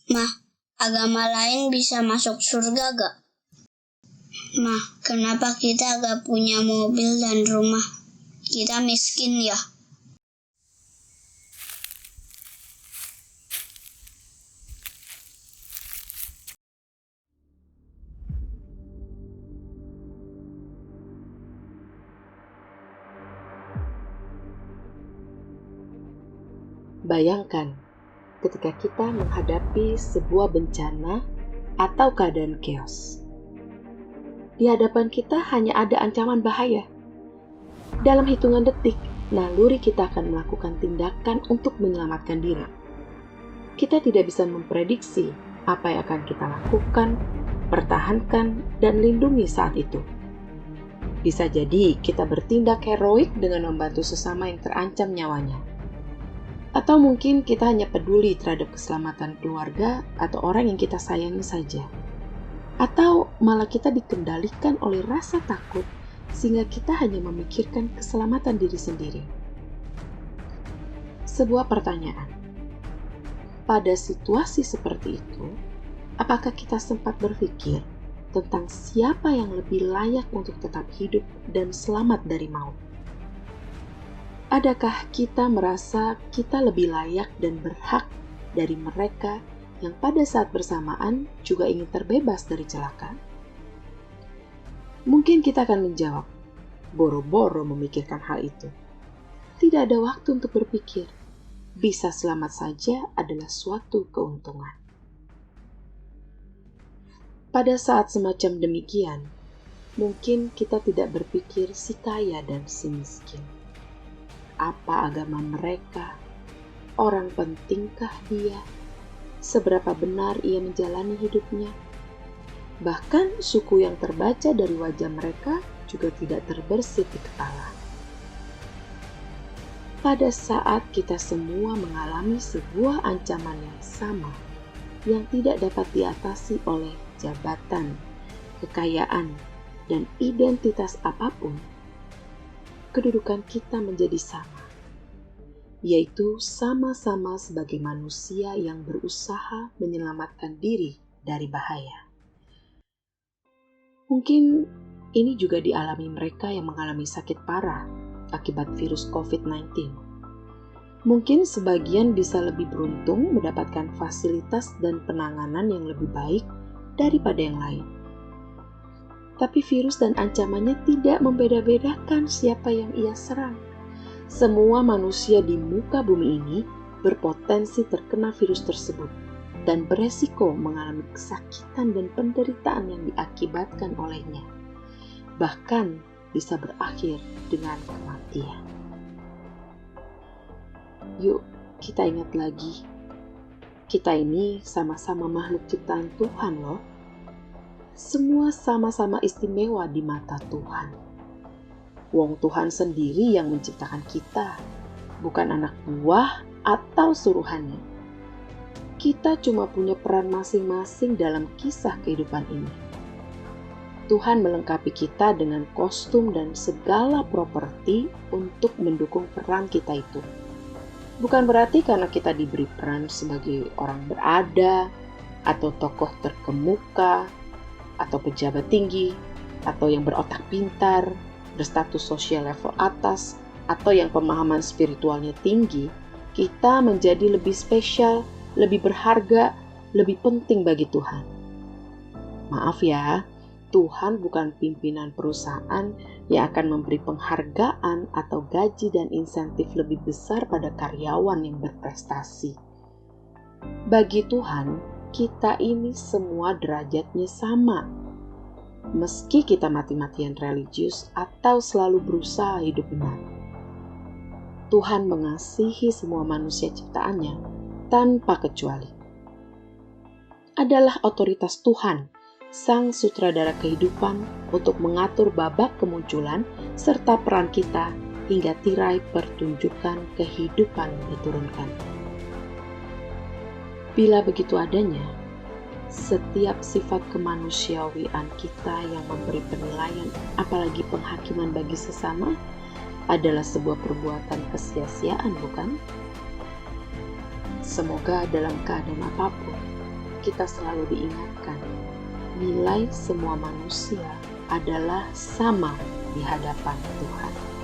Mah, agama lain bisa masuk surga gak? Mah, kenapa kita gak punya mobil dan rumah? Kita miskin ya? Bayangkan, ketika kita menghadapi sebuah bencana atau keadaan chaos. Di hadapan kita hanya ada ancaman bahaya. Dalam hitungan detik, naluri kita akan melakukan tindakan untuk menyelamatkan diri. Kita tidak bisa memprediksi apa yang akan kita lakukan, pertahankan, dan lindungi saat itu. Bisa jadi kita bertindak heroik dengan membantu sesama yang terancam nyawanya. Atau mungkin kita hanya peduli terhadap keselamatan keluarga atau orang yang kita sayangi saja. Atau malah kita dikendalikan oleh rasa takut sehingga kita hanya memikirkan keselamatan diri sendiri. Sebuah pertanyaan. Pada situasi seperti itu, apakah kita sempat berpikir tentang siapa yang lebih layak untuk tetap hidup dan selamat dari maut? Adakah kita merasa kita lebih layak dan berhak dari mereka yang pada saat bersamaan juga ingin terbebas dari celaka? Mungkin kita akan menjawab, boro-boro memikirkan hal itu. Tidak ada waktu untuk berpikir. Bisa selamat saja adalah suatu keuntungan. Pada saat semacam demikian, mungkin kita tidak berpikir si kaya dan si miskin. Apa agama mereka? Orang pentingkah dia? Seberapa benar ia menjalani hidupnya? Bahkan suku yang terbaca dari wajah mereka juga tidak terbersit di kepala. Pada saat kita semua mengalami sebuah ancaman yang sama, yang tidak dapat diatasi oleh jabatan, kekayaan, dan identitas apapun, kedudukan kita menjadi sama, yaitu sama-sama sebagai manusia yang berusaha menyelamatkan diri dari bahaya. Mungkin ini juga dialami mereka yang mengalami sakit parah akibat virus COVID-19. Mungkin sebagian bisa lebih beruntung mendapatkan fasilitas dan penanganan yang lebih baik daripada yang lain. Tapi virus dan ancamannya tidak membeda-bedakan siapa yang ia serang. Semua manusia di muka bumi ini berpotensi terkena virus tersebut dan beresiko mengalami kesakitan dan penderitaan yang diakibatkan olehnya. Bahkan bisa berakhir dengan kematian. Yuk, kita ingat lagi. Kita ini sama-sama makhluk ciptaan Tuhan loh. Semua sama-sama istimewa di mata Tuhan. Wong Tuhan sendiri yang menciptakan kita, bukan anak buah atau suruhannya. Kita cuma punya peran masing-masing dalam kisah kehidupan ini. Tuhan melengkapi kita dengan kostum dan segala properti untuk mendukung peran kita itu. Bukan berarti karena kita diberi peran sebagai orang berada, atau tokoh terkemuka, atau pejabat tinggi, atau yang berotak pintar, berstatus sosial level atas, atau yang pemahaman spiritualnya tinggi, kita menjadi lebih spesial, lebih berharga, lebih penting bagi Tuhan. Maaf ya, Tuhan bukan pimpinan perusahaan yang akan memberi penghargaan atau gaji dan insentif lebih besar pada karyawan yang berprestasi. Bagi Tuhan, kita ini semua derajatnya sama. Meski kita mati-matian religius atau selalu berusaha hidup benar. Tuhan mengasihi semua manusia ciptaannya tanpa kecuali. Adalah otoritas Tuhan, Sang Sutradara kehidupan, untuk mengatur babak kemunculan serta peran kita hingga tirai pertunjukan kehidupan diturunkan. Bila begitu adanya, setiap sifat kemanusiawian kita yang memberi penilaian, apalagi penghakiman bagi sesama, adalah sebuah perbuatan kesia-siaan, bukan? Semoga dalam keadaan apapun, kita selalu diingatkan, nilai semua manusia adalah sama di hadapan Tuhan.